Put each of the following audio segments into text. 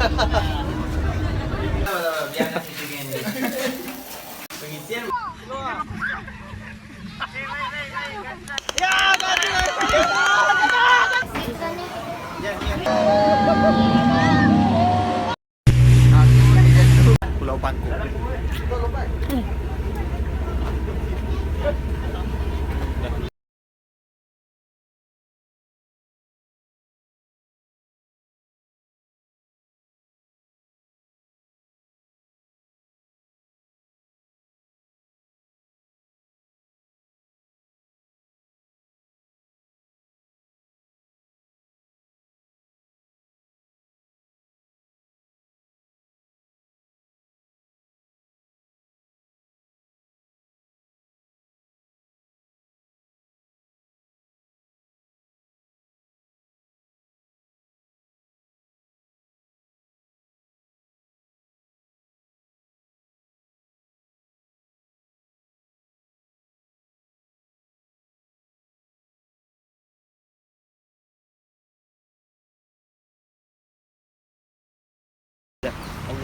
Biar kasi tingin. Pengisian. Pulau Bangkok.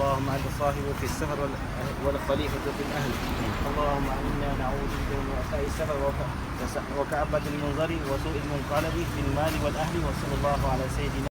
اللهم أنت صاحب في السفر والخليفة في الأهل. اللهم إنا نعوذ بك من وسائل السفر وكآبة المنظر وسوء المنقلب في المال والأهل. وصلى الله على سيدنا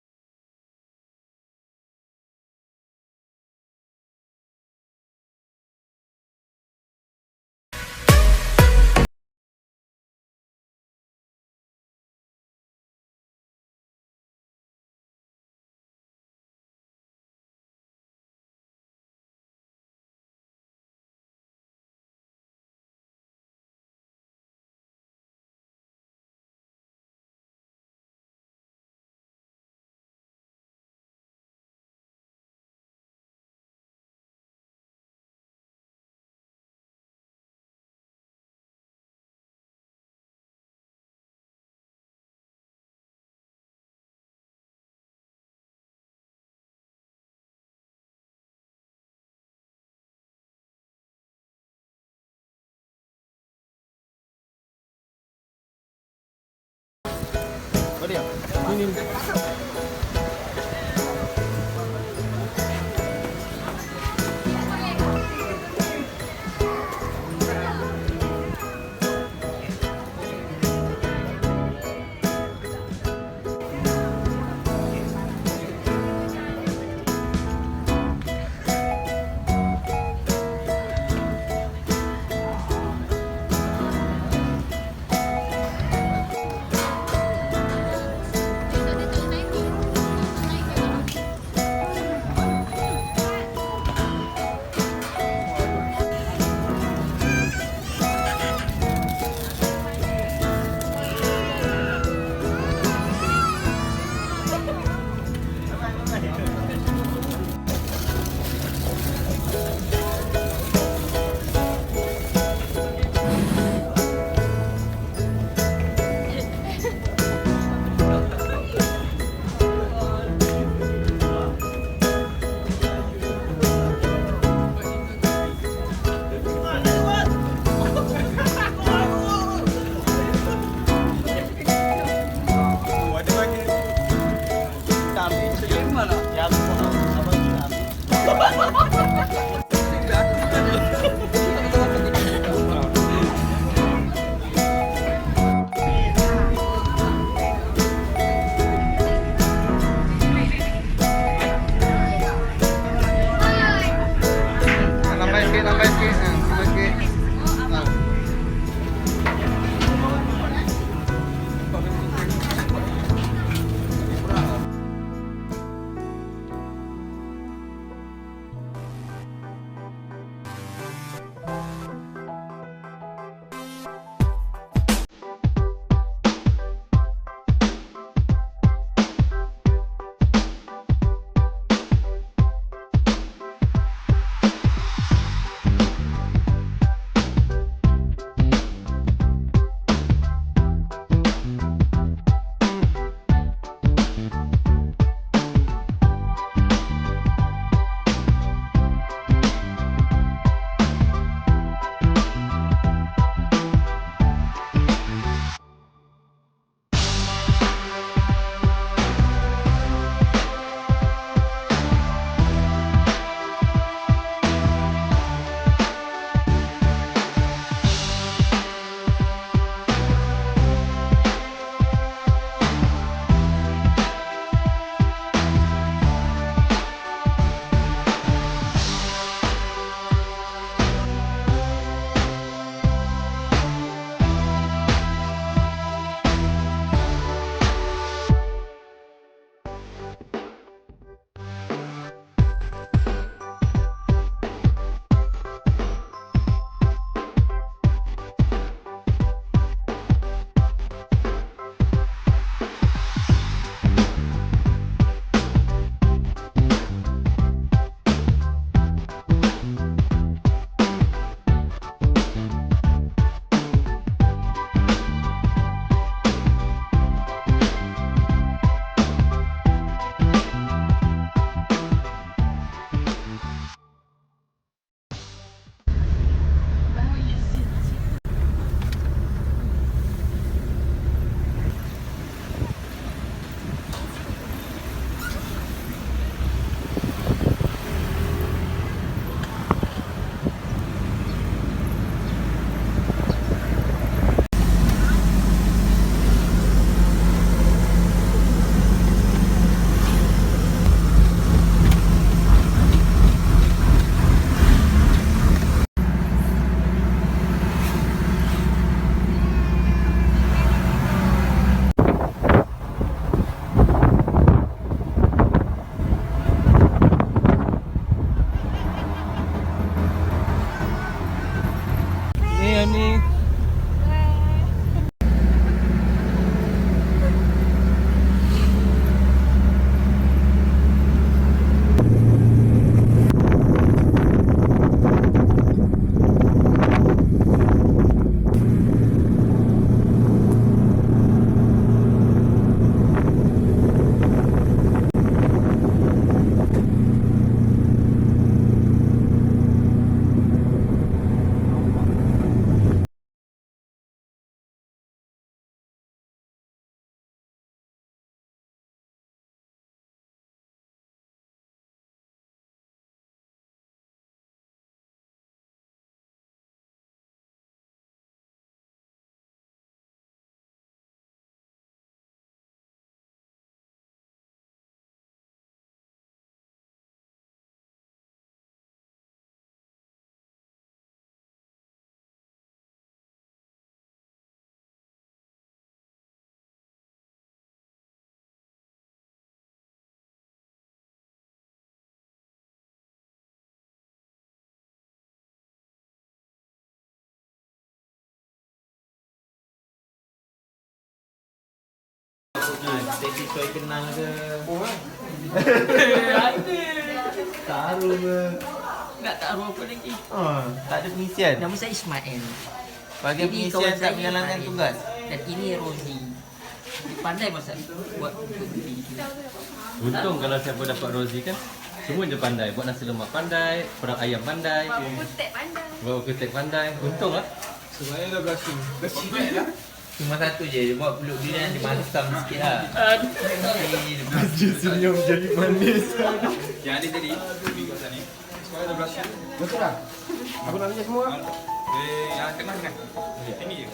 ini. Sesi Choi kenal ke? Taruh ke? Tak taruh apa lagi. Tak ada pengisian. Nama saya Ismail. Bagi Ini pengisian kawan tak saya, menjalankan Farid. tugas. Dan ini Rozi. Dia pandai masak buat untuk beli. Untung kalau siapa dapat Rozi kan, semua je pandai. Buat nasi lemak pandai, perang ayam pandai, buat kutek pandai. Untung lah. Sebenarnya dah blushing. Blushing lah. Cuma satu je, dia buat peluk dia dan dia masam sikit lah. Dia senyum jadi manis. Yang ada tadi, minggu ni. Sebenarnya dah blushing. Betul tak? Aku nak kerja semua. Yang tengah kan? Ini je.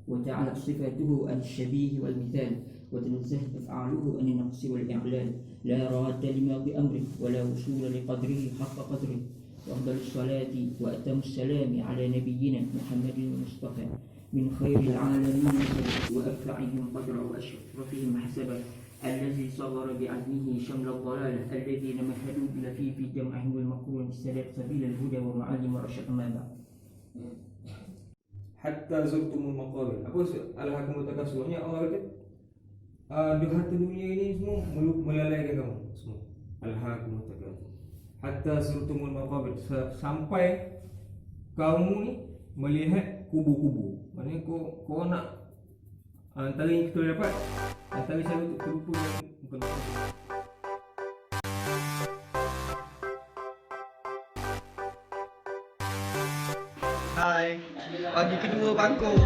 وجعلت صفاته عن الشبيه والمثال وتنزهت أفعاله عن النقص والإعلان لا راد لماضي أمره ولا وصول لقدره حق قدره وأفضل الصلاة وأتم السلام على نبينا محمد المصطفى من خير العالمين وأرفعهم قدرا وأشرفهم حسبا الذي صغر بعزمه شمل الضلالة الذين مهدوا بلفيف في جمعه والمقرون السداد سبيل الهدى ومعالم الرشد ما بعد. Hatta zurtumul maqabir. Apa alhaakumut takasur? Maksudnya Allah kata di harta dunia ini semua melalaikan kamu semua. Alhaakumut takasur. Hatta zurtumul maqabir, sampai kamu ni melihat kubu-kubu. Maknanya kau nak antara yang kita dapat, antara saya untuk terlupa bukan Hai, pagi kedua bangku.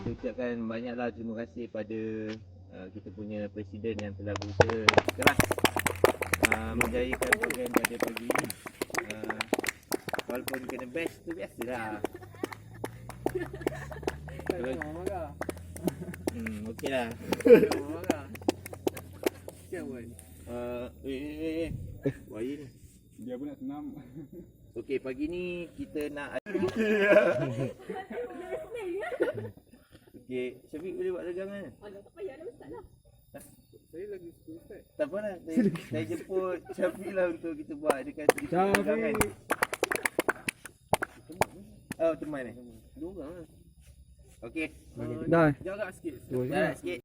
Ucapkan banyaklah terima kasih pada kita punya presiden yang telah berusaha keras menjayakan program pada pagi ini. Walaupun kena bash tu biasalah. Terus okey lah. Bayi ni dia pun nak senam. okey, pagi ni kita nak okey, Syafiq boleh buat dagangan? Tak payah dah ustaz lah. Tak apa lah. Saya jemput Syafiq lah untuk kita buat. Dia kata Syafiq. Oh, teman ni. Dua orang lah. Okey. Dah. Jarak sikit. Dua je. Jarak sikit.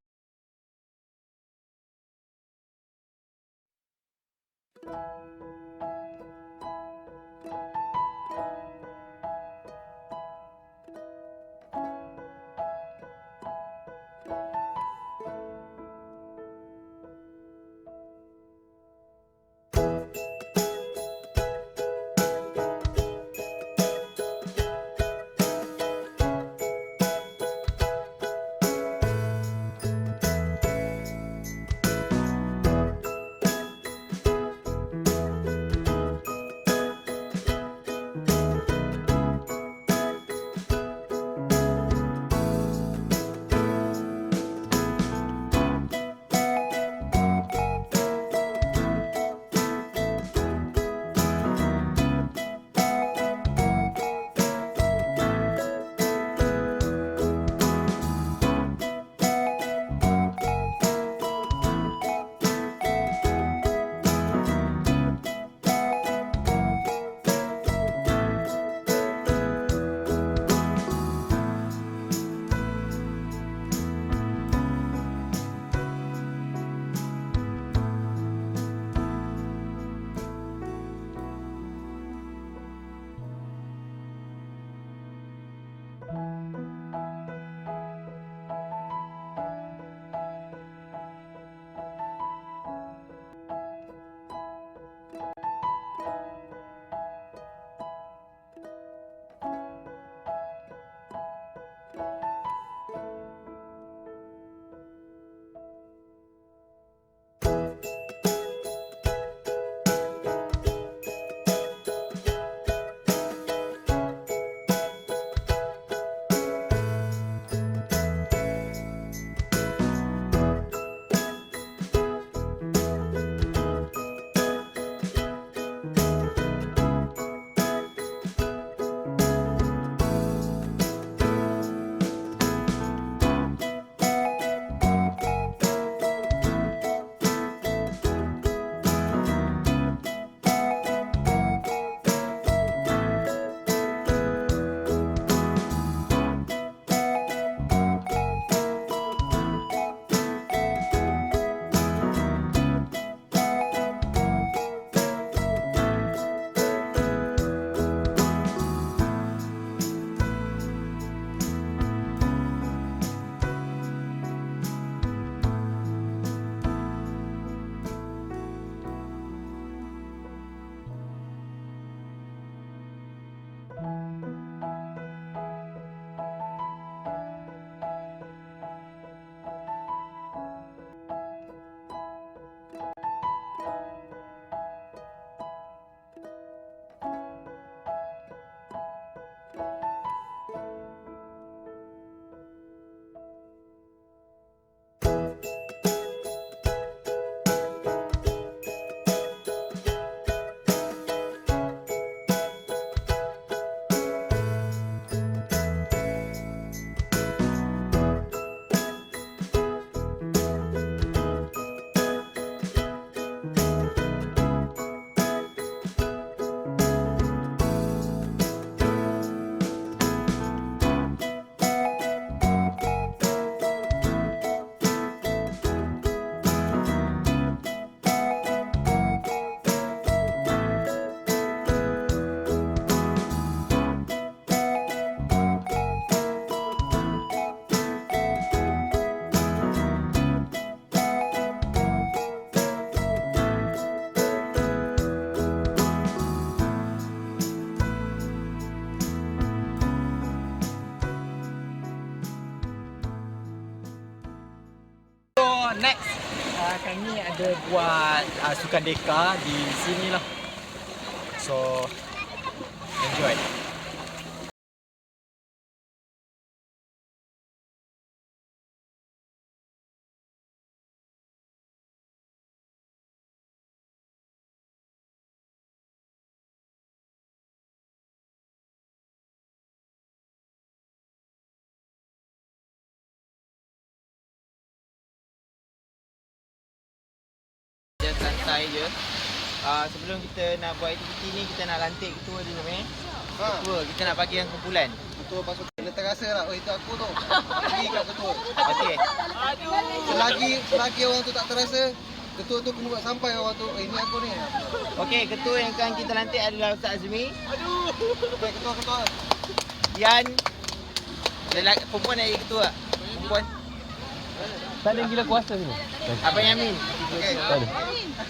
Next, kami ada buat sukan deka di sini lah. So, enjoy. selesai je. Sebelum kita nak buat aktiviti ni, kita nak lantik ketua dulu Ketua, kita nak bagi yang kumpulan. Ketua pasal dia terasa lah, oh itu aku tu. Bagi kat ketua. Okey. Selagi orang tu tak terasa, ketua tu kena buat sampai orang tu, ini aku ni. Okey, ketua yang akan kita lantik adalah Ustaz Azmi. Okey, ketua. Yan. Perempuan yang jadi ketua. Perempuan. Tak ada gila kuasa ni. Abang Yamin. Okey.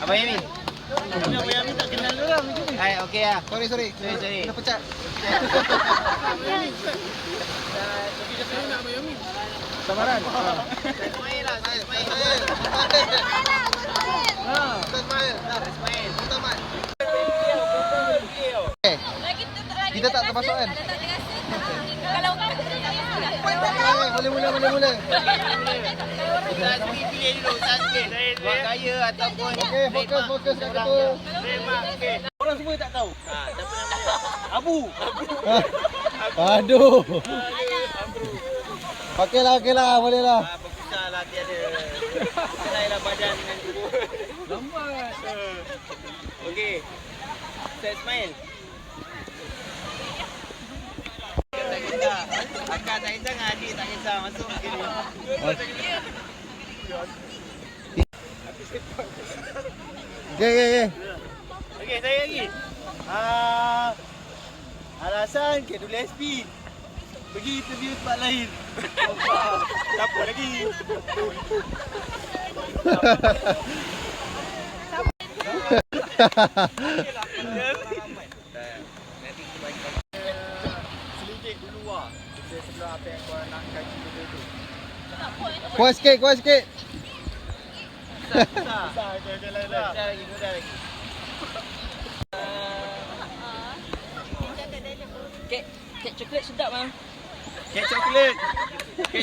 Abang Yamin. Abang Yamin tak kenal orang macam ni. Hai, okey lah. Sorry. Sorry. Kena pecat. Samaran. Ismail lah, Ismail. Ismail. Tamat. Okay. Kita tak termasuk kan? Kalau Boleh mula. Ustaz Azmi pilih dulu, Ustaz Azmi. Buat gaya ataupun Okey, fokus kat ketua. Orang semua tak tahu. Siapa nama dia? Abu. Aduh. Okeylah, boleh lah. Baguslah tiada. Kenailah badan dengan tubuh. Lambat. Okey. Ustaz Ismail. Tak kisah. Akak tak kisah dengan adik tak kisah. Masuk ke ni. Okey. Okey, saya lagi. Alasan KWSP pergi interview tempat lain. Tak apa lagi. Sedikit dulu lah. Sebelum apa yang korang nak kaji tu. Kuat sikit. Susah. Okey, lagi. Kek coklat sedap ah. Kek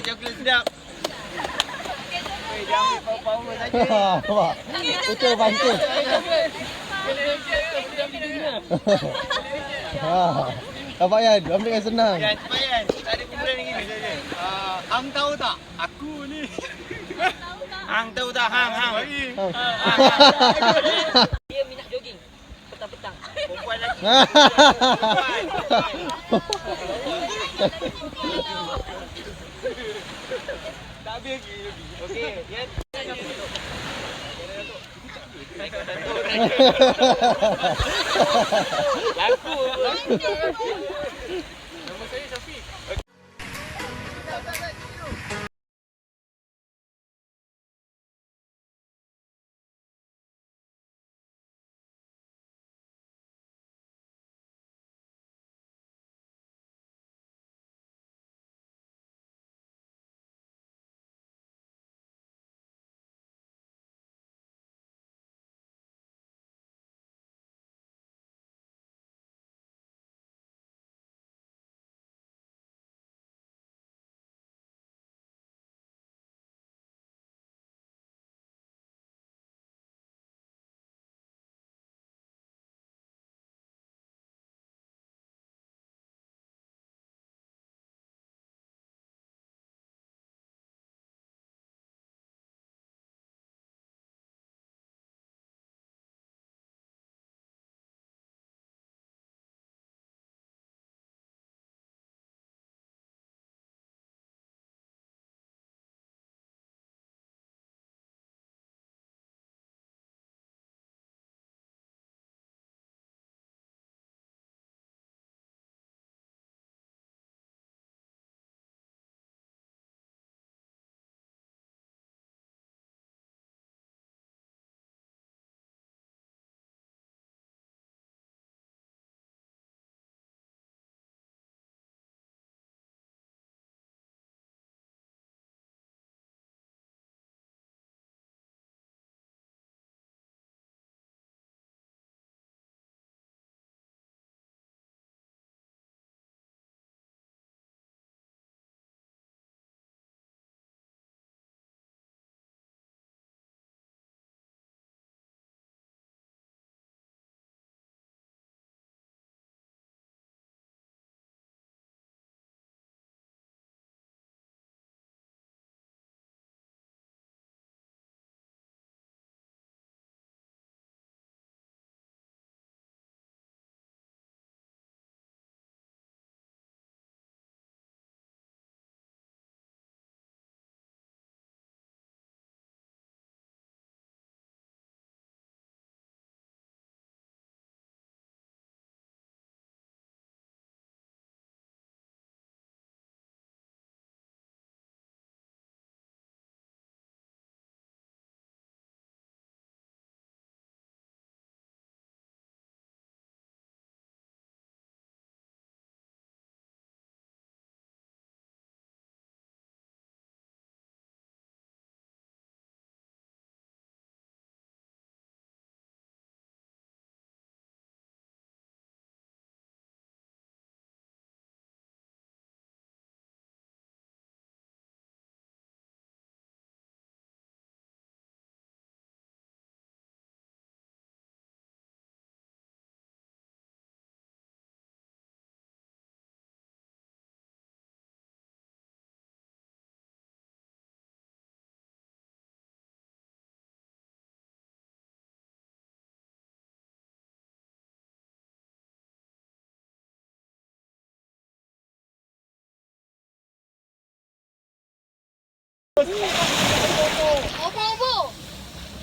coklat sedap. Jangan ambil power saja. Nampak? Betul bantu. Nampak Yan? Ambil yang senang. Yan, cepat Yan. Tak ada kumpulan lagi ni saja. Hang tahu tak? Aku ni. Hang tahu tak? Hang. Dia minat jogging petang-petang. Perempuan lagi. Tak habis lagi. Okey, Yan. Laku.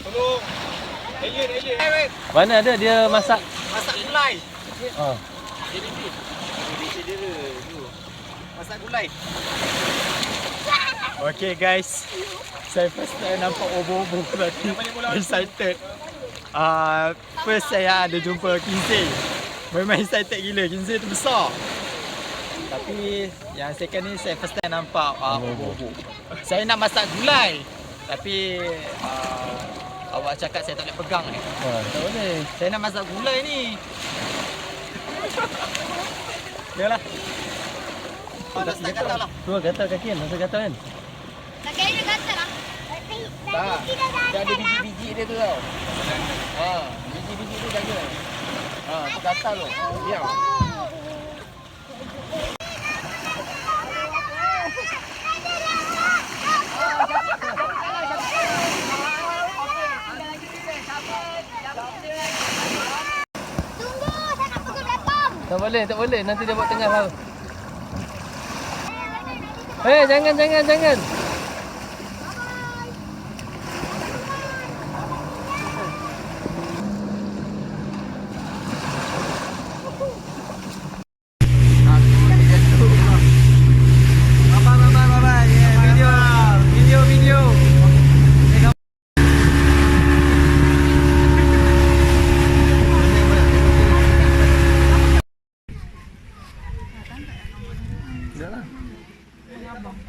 Tolong. Alien. Mana ada dia masak? Masak gulai. Oh. Masak gulai. Okay guys, saya first time nampak obo-obo tadi. Excited. First saya ada jumpa Kinsey. Memang excited gila. Kinsey tu besar. Tapi yang second ni saya first time nampak obo-obo. Saya nak masak gulai. Tapi awak cakap saya tak boleh pegang ni. Tak boleh. Saya nak masak gulai ni. Yalah. Panas tak gatal lah. Tu gatal kaki kan, masa gatal kan? Kaki dia gatal lah. Tak. Dia ada biji-biji dia tu tau. Biji-biji tu jaga. Tu gatal tu. Diam. Tunggu, saya nak pergi belakang. Tak boleh. Nanti dia buat tengah laut. Jangan. Video.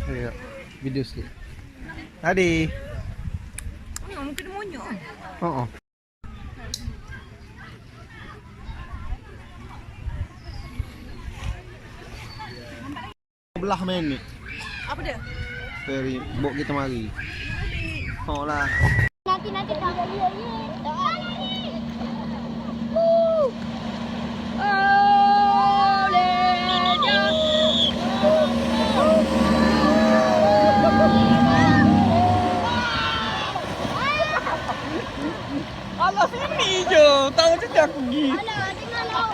Ya, video sikit. Tadi. Muka dia monyok. Oh. Belah main ni. Apa dia? Ferry, bok kita mari. Oh lah. Nanti tak boleh. Alah sini je. Tahu je aku pergi. Alah, tengoklah.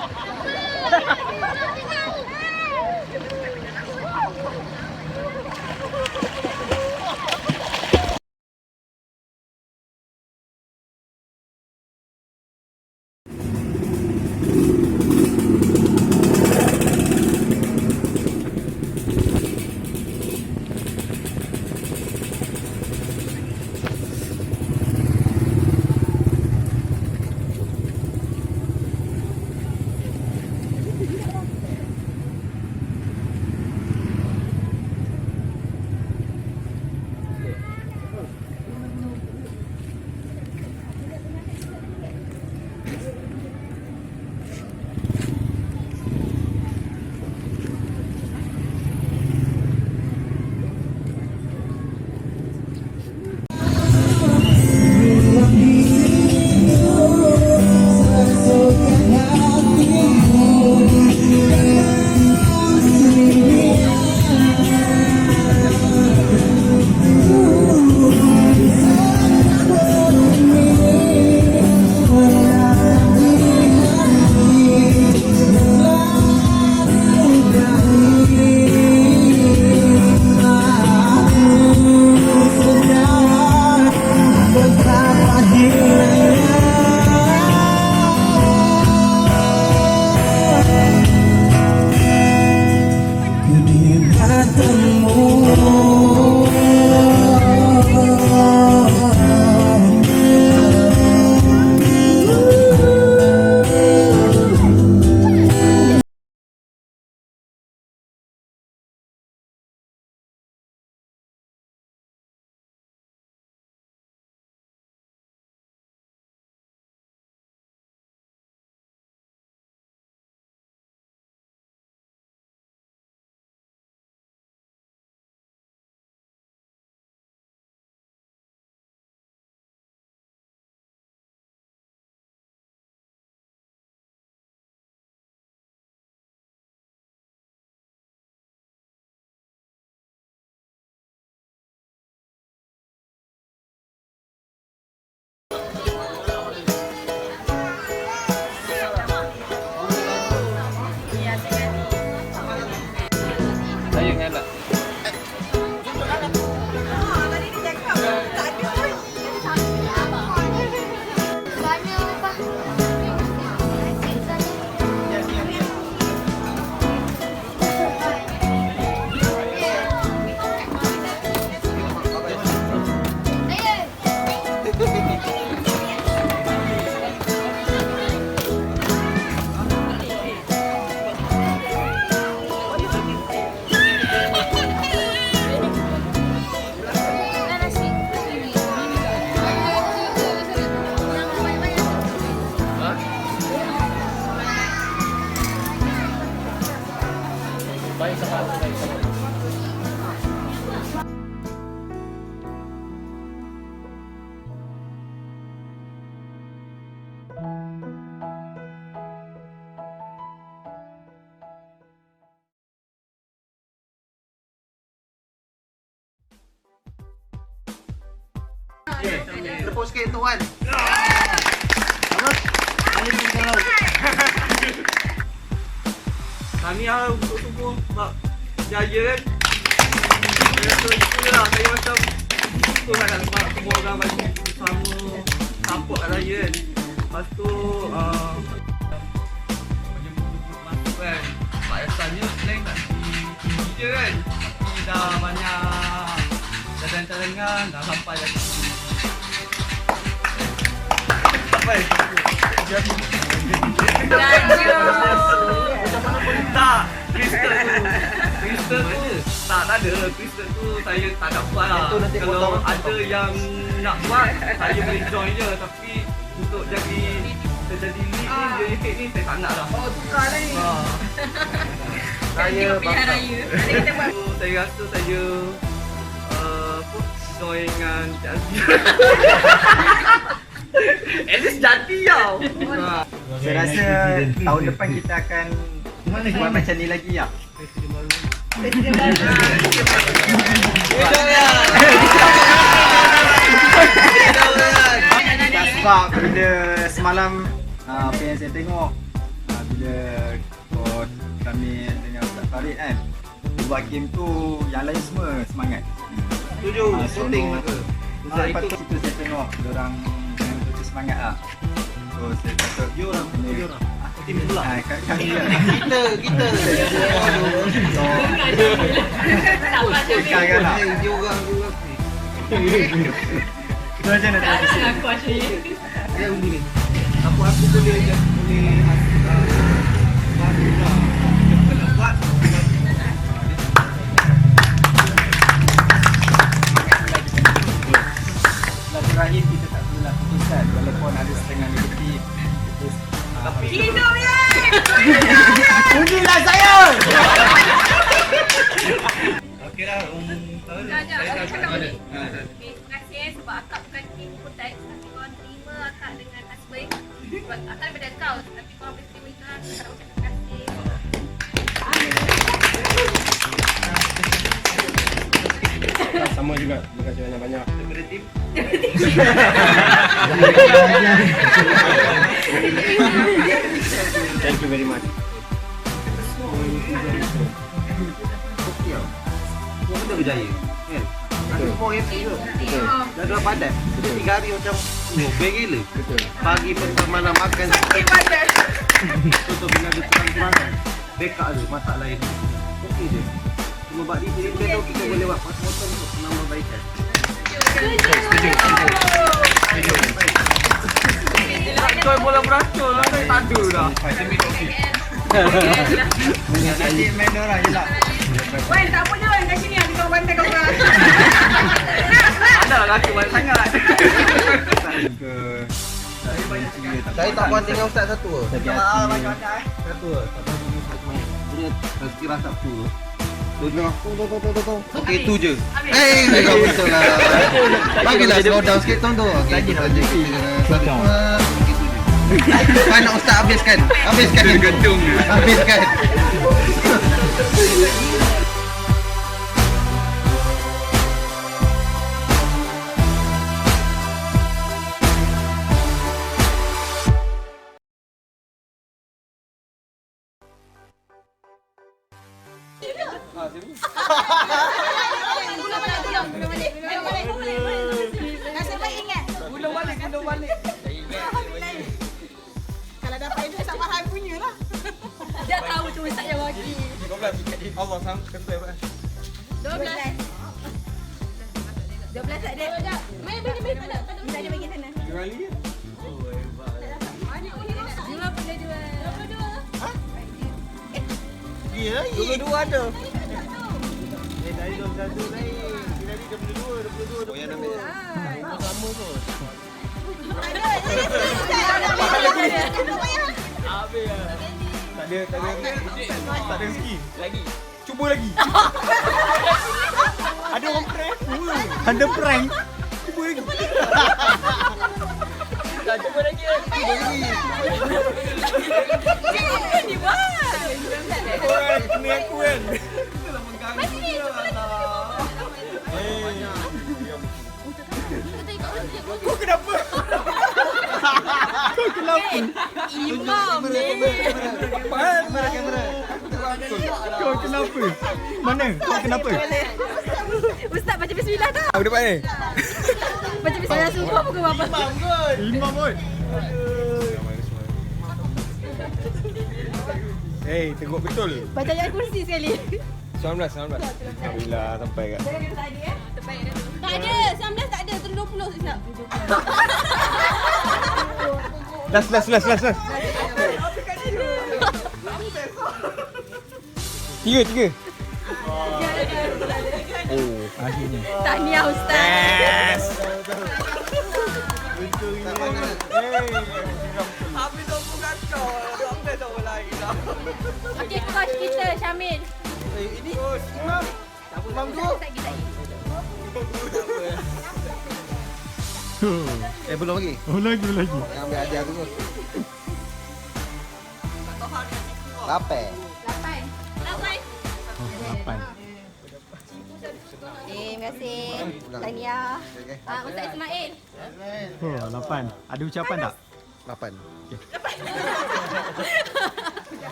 tepuk sikit untuk Wan. Kami harap untuk semua sebab jaya kan. Saya rasa itulah saya macam betul lah sebab semua orang bagi sama support kat saya kan. Lepas tu masuk kan. Pak Yasannya selain tak tinggi je kan. Tapi dah banyak cadangan-cadangan dah sampai kat sini. Sampai. Tak, Kristen tu tak ada. Kristen tu saya tak nak buat lah. Kalau ada yang nak buat, saya boleh join je. Tapi untuk jadi lead ni, jadi head ni saya tak nak lah. Oh, tukar lah ni. Saya bangsa. Saya rasa saya join dengan Jazzy. At least jadi tau. Saya rasa tahun depan kita akan buat macam ni lagi ya. Sebab bila semalam apa yang saya tengok bila coach kami dengan Ustaz Farid kan buat game tu yang lain semua semangat. Setuju, shooting ke? Lepas tu situ saya tengok diorang dengan betul semangat lah. So saya kata Dia orang. Tim pula. kami lah. Kita. Sekarang lah. Dia orang. Itu aja nak tahu. Dia undi ni. Aku boleh bantu lah. Kena buat. Terakhir kita tak perlulah putuskan walaupun ada setengah negatif. Tapi Hidup ya! Ujilah saya! okey lah. Saya dah cakap balik. Terima kasih sebab akak bukan tim Kutai. Tapi korang terima akak dengan husband. Sebab akak daripada kau. Tapi korang boleh terima itu. Akak ucap terima kasih. Sama juga. Terima kasih banyak-banyak. Daripada tim. Thank you very much. Okey tau. Semua benda berjaya. Kan? Ada semua happy ke? Betul. Dah dua padat. Kita 3 hari macam best gila. Betul. Pagi petang malam makan. Betul bila ada terang-terangan. Backup ada masak lain. Okey je. Cuma bak ni kita boleh buat potong untuk menambahbaikan. Join bola beracun lah, saya tak ada dah. Nanti main orang je lah. Wan, tak apa je. Kat sini ada kau bantai kau orang. Ada lah laki banyak sangat. Saya tak puas dengan ustaz satu ke? Satu ke? Tak puas dengan ustaz main. Dia rezeki rasa tu. Dia bilang okey tu je. Kau betul lah. Bagilah slow down sikit tu. Okey tu saja. Mana ustaz habiskan? Gantung. Habiskan. Nasib baik ingat. Gulung balik. Kalau dapat itu sama hal punya lah. Dia tahu tu ustaz yang bagi. 12 Allah sang kata apa? 12 tak ada. Main tak ada. Tak ada bagi sana. Kali je. Banyak boleh rosak. Jual boleh jual. 22. Ya, 22 ada. Dari 21 lain. Dari 22. Oh, yang ambil. Sama tu. Habis lah. Tak ada rezeki. Lagi. Cuba lagi. Ada orang prank aku. Ada prank. Cuba lagi. Tak cuba lagi. Ni buat. Ni aku kan. Itulah mengganggu dia lah. Kau kenapa? Kau kenapa? Imam ni. Kau kenapa? Mana? Kau kenapa? Ustaz baca bismillah tak? Aku dapat ni. Baca bismillah sumpah pukul berapa? Imam pun. Hey, tengok betul. Baca ayat kursi sekali. 19. Alhamdulillah sampai kat. Jangan kena tadi ya. Terbaik dah. Tak ada, 19 tak ada, terus 20 sekejap. Last. Tiga. Oh, akhirnya. Tahniah Ustaz. Yes. Okey, coach kita Syamil. Ini Imam tu. Belum lagi. Lagi. Yang ambil hadiah tu. 8. 8. Terima kasih. Tahniah. Ustaz Ismail. Oh, 8. Ada ucapan tak? 8.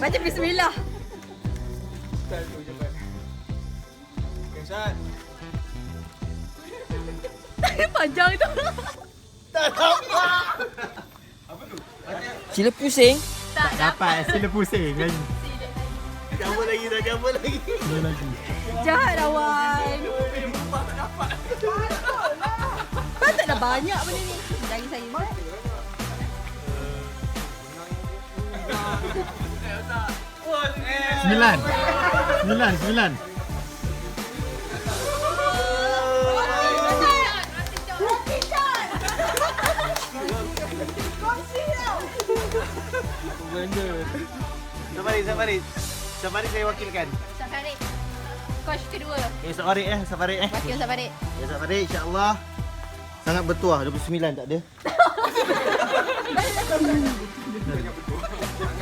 Baca bismillah. Panjang tu. Sila pusing. Tak Dapat. Sila pusing lagi. Gambar lagi. Sila lagi. Jahat Awan. Patutlah banyak benda ni. Dari saya. Sembilan. Safari saya wakilkan. Safari. Coach kedua. Safari. Wakil Safari. Safari insya-Allah sangat bertuah 29 tak ada.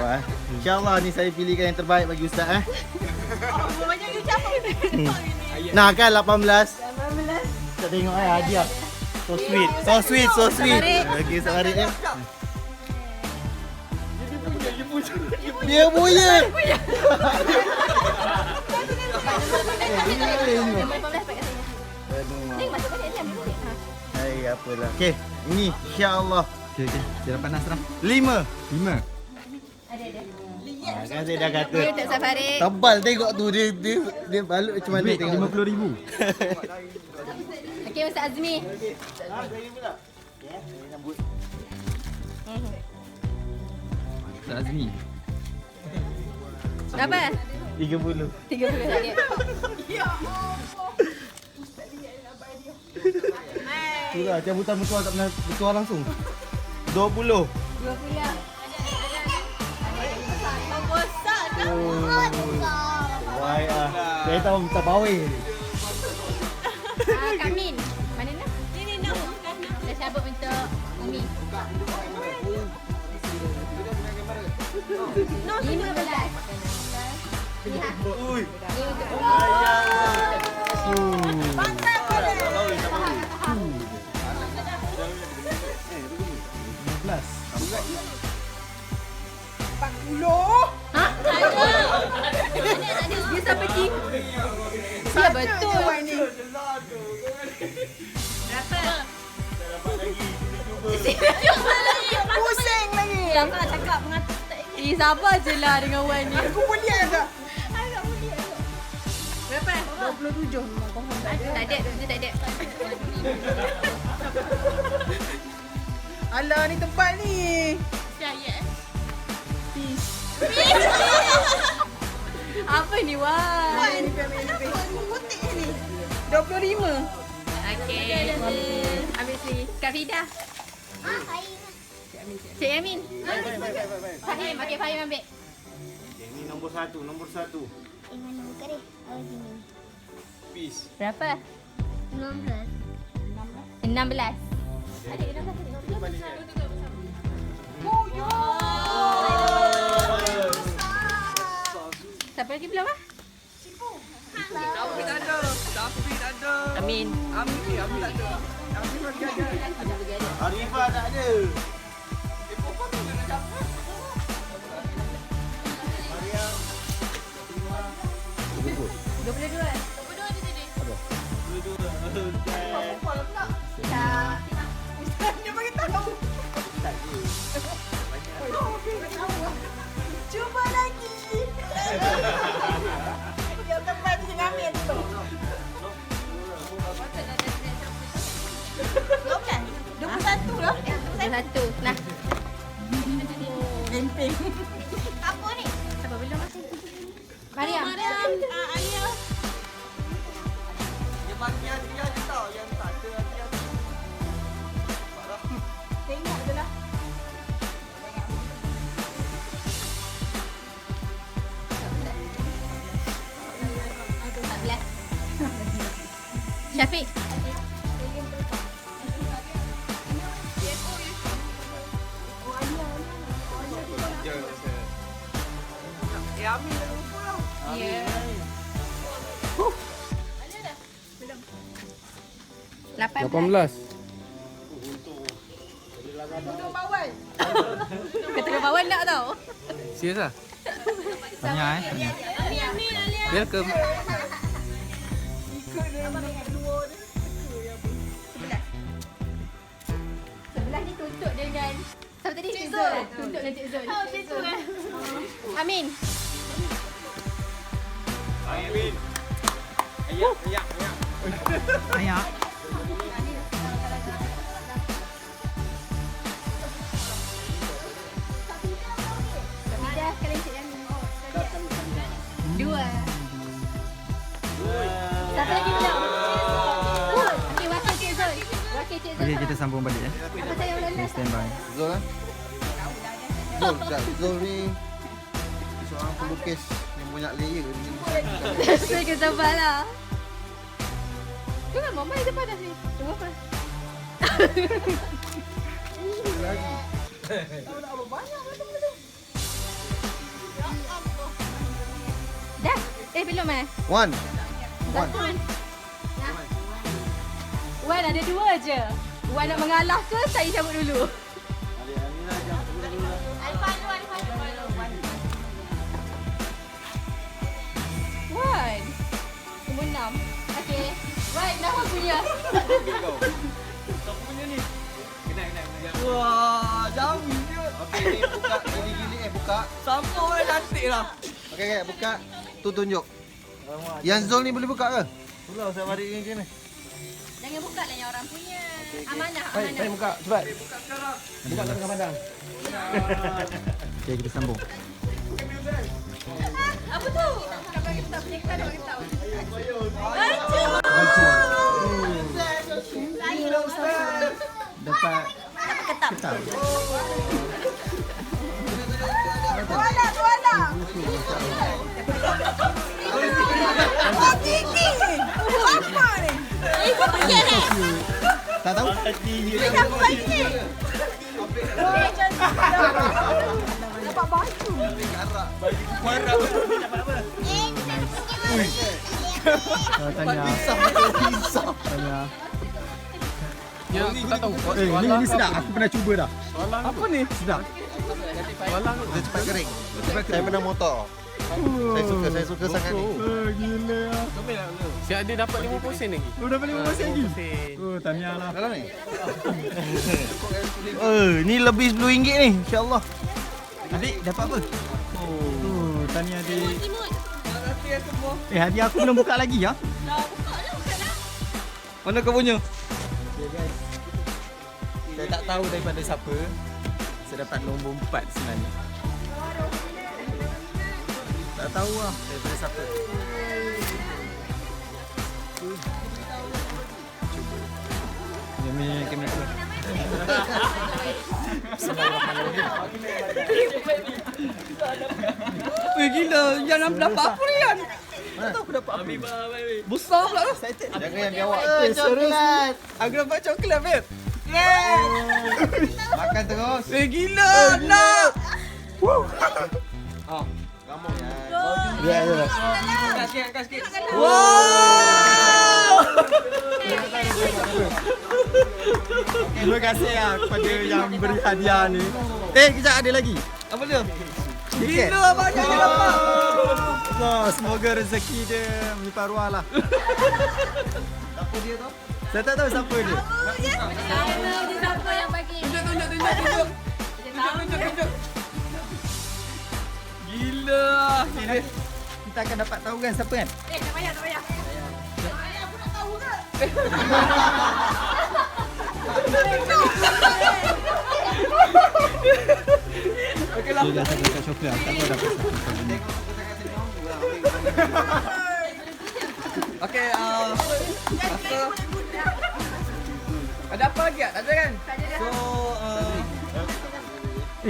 Wah, insya-Allah ni saya pilihkan yang terbaik bagi ustaz Banyak ucapan. Nah kan 18. Kita tengok hadiah. So sweet. Okey Safari Dia buaya. Hai apalah. Okey, ini insya-Allah. Okey. Dia dah panas dah. 5. Lima. Kan saya dah kata. Untuk Safari. Tebal tengok tu dia balut macam mana Duit tengok. 50,000. Okey Ustaz Azmi. Ustaz Azmi. Berapa? 30. 30 saja. Itulah cabutan bertuah tak pernah bertuah langsung. 20. 20. Besar kan? Why saya tahu minta bawe. Kak Min. Mana nak? Ni nak. Dah cabut untuk Umi. 15. Lihat. Ui. Ni untuk Umi. Pantai boleh. Ha? Ada. Dia sampai tinggi. Ya betul. Berapa? Pusing lagi. Yang nak cakap mengatur tak ini. Sabar je lah dengan Wan ni. Aku boleh tak? Agak boleh. Berapa? 27. Tak ada. Dia tak ada. Alah ni tempat ni. Saya. Apa ni Wan? Putih ni. 25. Okey. Ambil sini. Kak Fida. Cik Yamin. Fahim. Okey Fahim ambil. Ini nombor 1. Peace. Berapa? 16. Adik 16. Siapa lagi belum ah? Tapi tak ada. Amin. Amin tak ada. Amin bagi Dia bagi tahu. Cuba lagi. Yang tempat dia ngambil tu. Berapa? 21 lah. 21. Nah. Gemping. Apa ni? Siapa belum masih? Mariam. Alia. Dia bagi dia je tau yang tak ada dia. Tengok je lah. Syafiq. Ya. 18. Untuk bawal. Kata bawah nak tau. Serius lah? Tanya Welcome. Sebelah ni tutup dengan siapa tadi? Cik Zul. Tutup dengan Cik Zul. Oh, Cik Zul. Amin. Amin. Ayak. Ayak. Hamidah sekali Cik Yamin. 2. Siapa lagi belum? Okey, wakil Cik Zul. Wakil Cik Zul. Okey, kita sambung balik ya. Apa saya yang Okay, stand by. Zul kan? Zul ni seorang pelukis yang banyak layer. Saya kena sabar lah. Jangan mama di depan dah ni. Tunggu apa? Dah? Belum Wan. Wan ada 2 je. Wan nak mengalah ke saya cabut dulu? Wan. Nombor 6. Okey. Wan, nama punya. Wah, jauh dia. Okey, ni buka gili-gili buka. Sampo dah cantik lah. Okey, buka. Tu tunjuk. Yang Zul ni boleh buka ke? Itulah saya balik ni macam ni. Jangan buka lah yang orang punya. Amanah, Baik, amanah. saya buka cepat. Buka kat tengah padang. Okey, kita sambung. Apa tu? Kau bagi tahu, punya kita bagi tahu. Dapat Ketap. Tuala. Oh, Kiki. Apa ni? Itu punya ni. tak tahu. Siapa bagi? Dapat baju. Tanya. Tanya. Ya, aku tak tahu. Ni sedap. Aku pernah cuba dah. Apa ni? Sedap. Dia cepat kering. Saya pernah motor. Saya suka sangat ni. Gila. Si ada dapat 50 sen lagi. Oh, dapat 5 sen lagi. Oh, tahniah lah. Kalau ni. Ni lebih RM10 ni, insya-Allah. Adik dapat apa? Oh, tahniah adik. Hadiah aku belum buka lagi ya. Mana kau punya? Saya tak tahu daripada siapa. Saya dapat nombor 4 sebenarnya. Tak tahu lah daripada siapa. Cuba. Kami gila, yang dapat apa ni kan? Tak tahu aku dapat apa. Besar pula tu. Jangan yang biawak. Coklat. Aku dapat coklat, babe. Makan terus. Gila, nak. Lihat je. Terima kasih lah kepada yang beri hadiah ni. Kejap ada lagi. Apa dia? Gila banyak dia dapat. Oh, semoga rezeki dia melimpah ruah lah. Siapa dia tu? Saya tak tahu siapa dia. Siapa yang bagi? Tunjuk. Gila. Okay, kita akan dapat tahu kan siapa kan? Tak payah. Aku nak tahu ke? Okeylah. Dia dah dapat coklat. Tak tahu dapat siapa. Okey, ada apa lagi tak? Tak ada kan? So,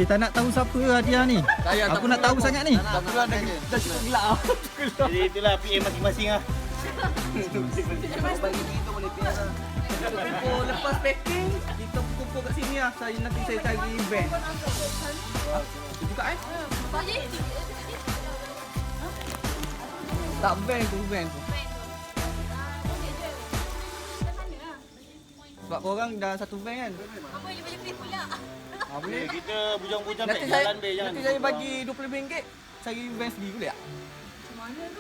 tak nak tahu siapa hadiah ni. Aku nak tahu sangat ni. Tak perlu dah cukup gelap. Jadi itulah PA masing-masing lah. Lepas packing, kita kumpul kat sini lah. Nanti saya cari van. Buka tak van tu. Sebab korang dah satu van kan? Apa boleh beli pula? Boleh kita bujang-bujang Nanti kat saya, jalan be jangan. nanti saya bagi RM20 cari van sendiri boleh tak? Macam mana tu?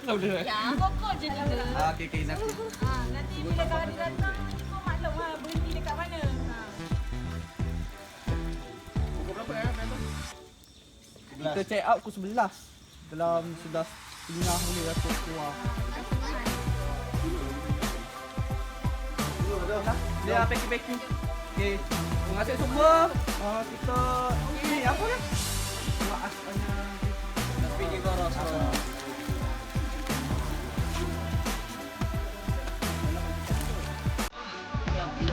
Tak boleh. Ya, pokok je ni. Okey, nanti. Nanti bila kawan dia datang, kau maklum lah berhenti dekat mana. Pukul berapa Kita check out pukul 11. Dalam sudah setengah boleh aku keluar. Dia packing. Okey. Terima kasih semua. Kita ini apa kan? Maaf pergi koros.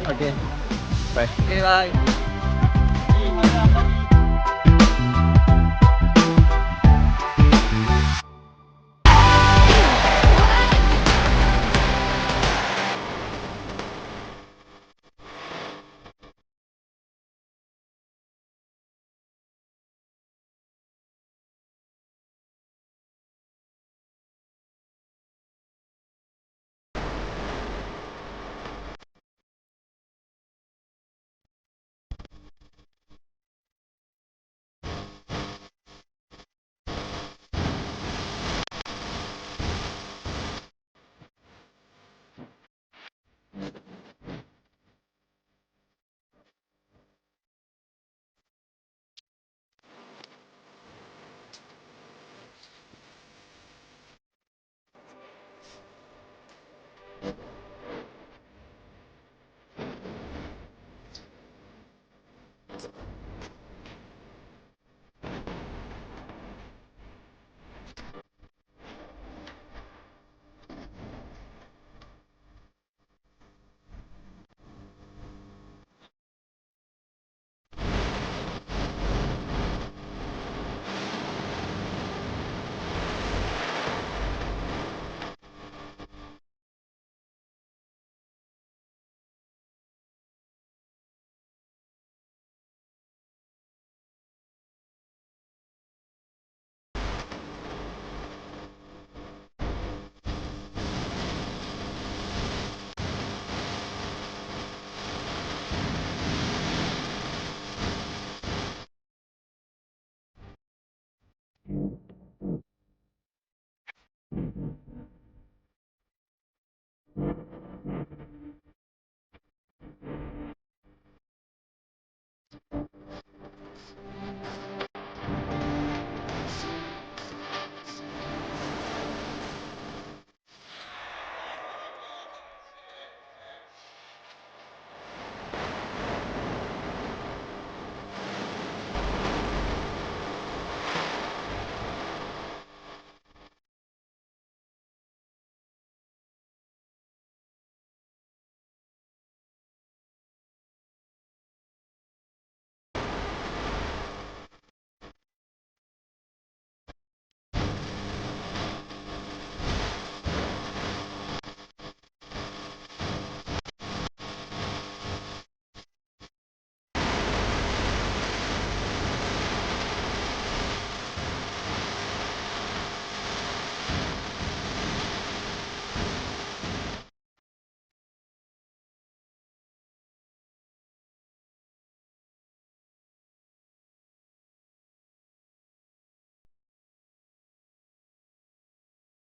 Okay. Bye. Okay, bye.